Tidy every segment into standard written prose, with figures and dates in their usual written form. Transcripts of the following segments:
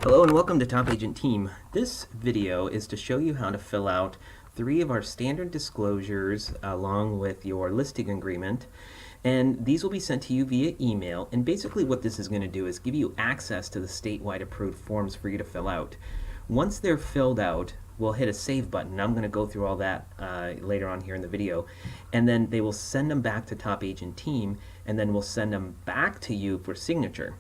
Hello and welcome to Top Agent Team. This video is to show you how to fill out 3 of our standard disclosures along with your listing agreement, and these will be sent to you via email. And basically what this is going to do is give you access to the statewide approved forms for you to fill out. Once they're filled out, we'll hit a save button. I'm going to go through all that later on here in the video, and then they will send them back to Top Agent Team, and then we'll send them back to you for signature.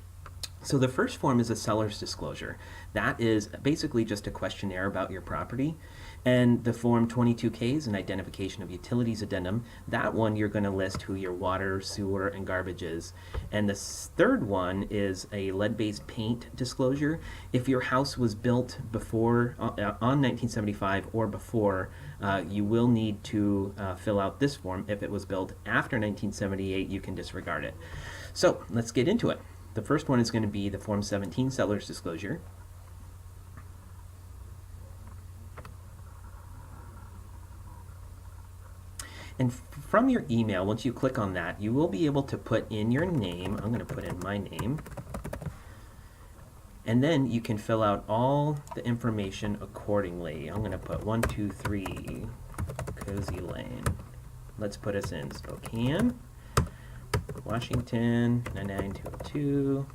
So the first form is a seller's disclosure. That is basically just a questionnaire about your property. And the form 22K is an identification of utilities addendum. That one you're going to list who your water, sewer, and garbage is. And the third one is a lead-based paint disclosure. If your house was built before on 1975 or before, you will need to fill out this form. If it was built after 1978, you can disregard it. So let's get into it. The first one is going to be the Form 17 Seller's Disclosure. And from your email, once you click on that, you will be able to put in your name. I'm going to put in my name. And then you can fill out all the information accordingly. I'm going to put 123 Cozy Lane. Let's put us in Spokane, Washington, 99202.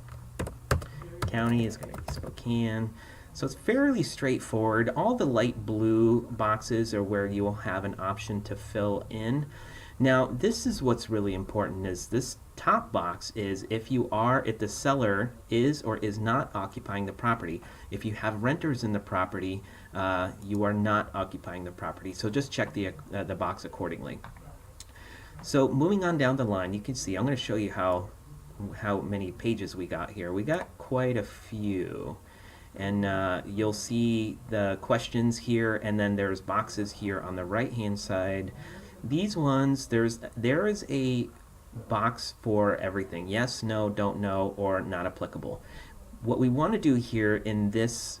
County is going to be Spokane. So it's fairly straightforward. All the light blue boxes are where you will have an option to fill in. Now, this is what's really important, is this top box is if the seller is or is not occupying the property. If you have renters in the property, you are not occupying the property. So just check the box accordingly. So moving on down the line, you can see, I'm going to show you how many pages we got here. We got quite a few. And you'll see the questions here, and then there's boxes here on the right hand side. These ones, there is a box for everything: yes, no, don't know, or not applicable. What we want to do here in this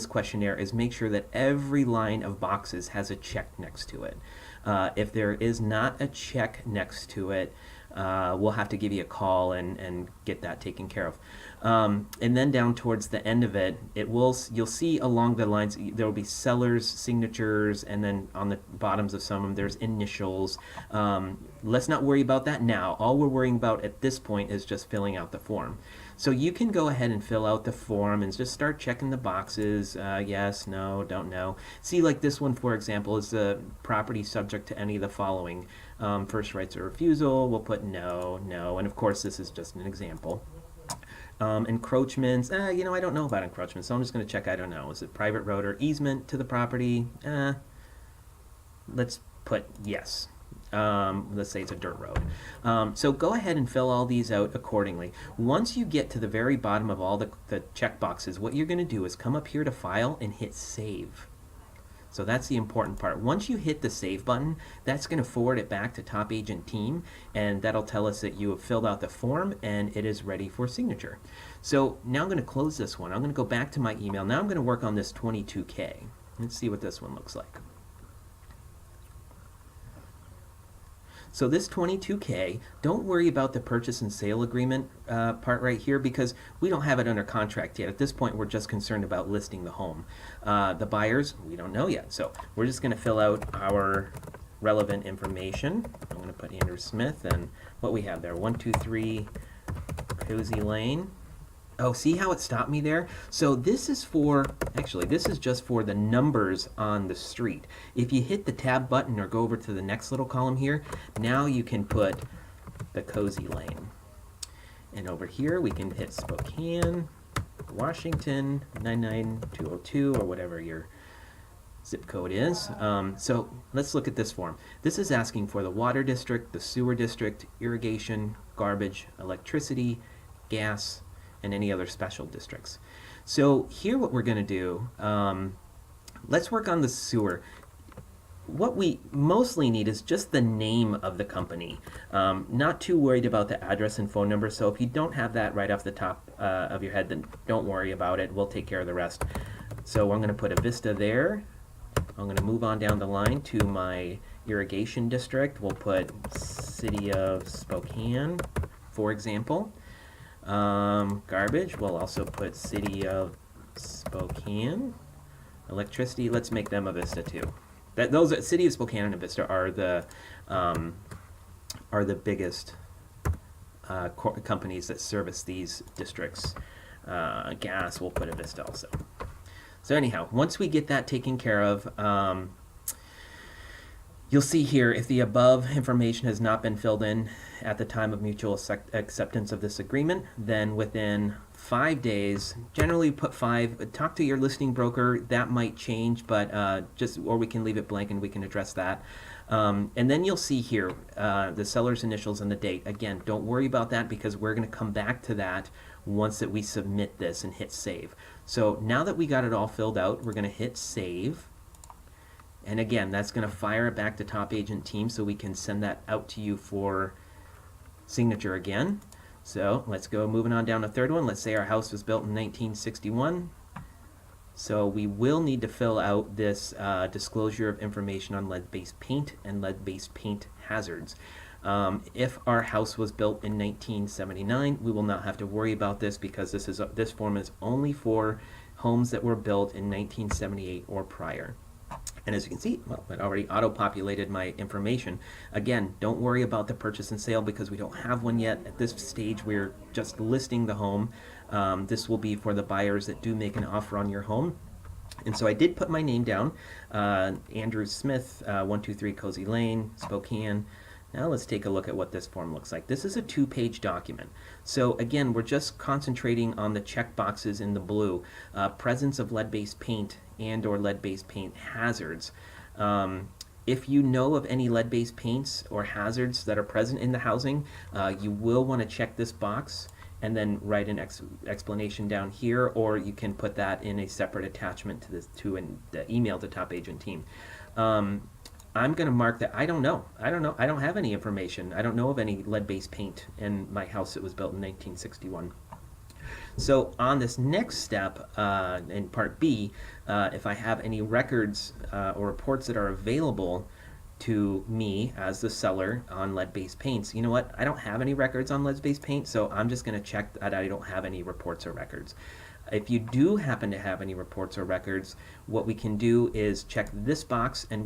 questionnaire is make sure that every line of boxes has a check next to it. If there is not a check next to it, we'll have to give you a call and get that taken care of. And then down towards the end of it, you'll see along the lines there will be sellers' signatures, and then on the bottoms of some of them there's initials. Let's not worry about that now. All we're worrying about at this point is just filling out the form. So you can go ahead and fill out the form and just start checking the boxes. Yes, no, don't know. See, like this one, for example, is the property subject to any of the following. First rights of refusal, we'll put no, no, and of course this is just an example. Encroachments, I don't know about encroachments, so I'm just going to check I don't know. Is it private road or easement to the property? Let's put yes. Let's say it's a dirt road. So go ahead and fill all these out accordingly. Once you get to the very bottom of all the check boxes, what you're going to do is come up here to File and hit Save. So that's the important part. Once you hit the Save button, that's going to forward it back to Top Agent Team, and that'll tell us that you have filled out the form and it is ready for signature. So now I'm going to close this one. I'm going to go back to my email. Now I'm going to work on this 22K. Let's see what this one looks like. So this 22K, don't worry about the purchase and sale agreement part right here, because we don't have it under contract yet. At this point, we're just concerned about listing the home. The buyers, we don't know yet. So we're just going to fill out our relevant information. I'm going to put Andrew Smith and what we have there, 123 Cozy Lane. Oh, see how it stopped me there? So this is this is just for the numbers on the street. If you hit the tab button or go over to the next little column here, now you can put the Cozy Lane. And over here we can hit Spokane, Washington, 99202, or whatever your zip code is. So let's look at this form. This is asking for the water district, the sewer district, irrigation, garbage, electricity, gas, and any other special districts. So here what we're going to do, let's work on the sewer. What we mostly need is just the name of the company. Not too worried about the address and phone number, so if you don't have that right off the top of your head, then don't worry about it. We'll take care of the rest. So I'm going to put a Vista there. I'm going to move on down the line to my irrigation district. We'll put City of Spokane, for example. Garbage, we'll also put City of Spokane. Electricity, let's make them Avista too. Those City of Spokane and Avista are the biggest companies that service these districts. Gas, we'll put Avista also. So anyhow, once we get that taken care of, you'll see here, if the above information has not been filled in at the time of mutual acceptance of this agreement, then within 5 days, generally put 5, talk to your listing broker. That might change, but or we can leave it blank and we can address that. And then you'll see here the seller's initials and the date. Again, don't worry about that because we're going to come back to that once that we submit this and hit save. So now that we got it all filled out, we're going to hit save. And again, that's going to fire it back to Top Agent Team so we can send that out to you for signature again. So let's go moving on down to the third one. Let's say our house was built in 1961. So we will need to fill out this disclosure of information on lead-based paint and lead-based paint hazards. If our house was built in 1979, we will not have to worry about this because this form is only for homes that were built in 1978 or prior. And as you can see, well, it already auto-populated my information. Again, don't worry about the purchase and sale because we don't have one yet. At this stage, we're just listing the home. This will be for the buyers that do make an offer on your home. And so I did put my name down, Andrew Smith, 123 Cozy Lane, Spokane. Now let's take a look at what this form looks like. This is a 2-page document. So again, we're just concentrating on the check boxes in the blue. Presence of lead-based paint and or lead-based paint hazards. If you know of any lead-based paints or hazards that are present in the housing, you will want to check this box and then write an explanation down here, or you can put that in a separate attachment to the email to Top Agent Team. I'm going to mark that I don't know. I don't have any information. I don't know of any lead-based paint in my house that was built in 1961. So on this next step, in Part B, if I have any records or reports that are available to me as the seller on lead-based paints, you know what? I don't have any records on lead-based paint, so I'm just going to check that I don't have any reports or records. If you do happen to have any reports or records, what we can do is check this box, and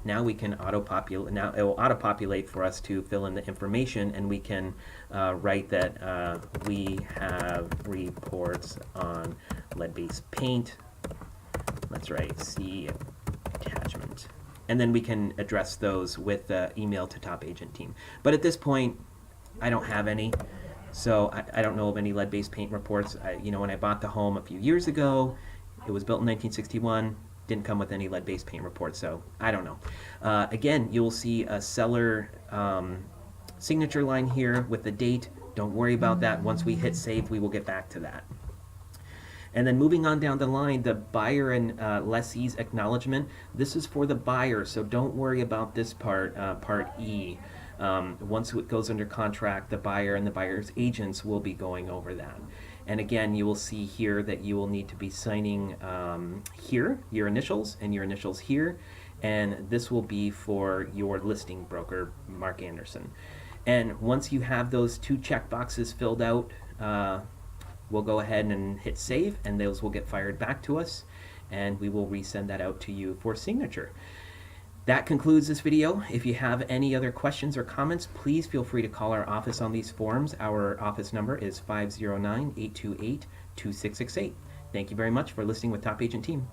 now we can auto-populate. Now it will auto-populate for us to fill in the information, and we can write that we have reports on lead-based paint. Let's write C attachment, and then we can address those with the email to Top Agent Team. But at this point, I don't have any. So I don't know of any lead-based paint reports. When I bought the home a few years ago, it was built in 1961, didn't come with any lead-based paint reports, so I don't know. Again, you'll see a seller signature line here with the date. Don't worry about that. Once we hit save, we will get back to that. And then moving on down the line, the buyer and lessee's acknowledgement. This is for the buyer, so don't worry about this part, Part E. Once it goes under contract, the buyer and the buyer's agents will be going over that. And again, you will see here that you will need to be signing here, your initials and your initials here. And this will be for your listing broker, Mark Anderson. And once you have those 2 check boxes filled out, we'll go ahead and hit save, and those will get fired back to us, and we will resend that out to you for signature. That concludes this video. If you have any other questions or comments, please feel free to call our office on these forms. Our office number is 509-828-2668. Thank you very much for listening with Top Agent Team.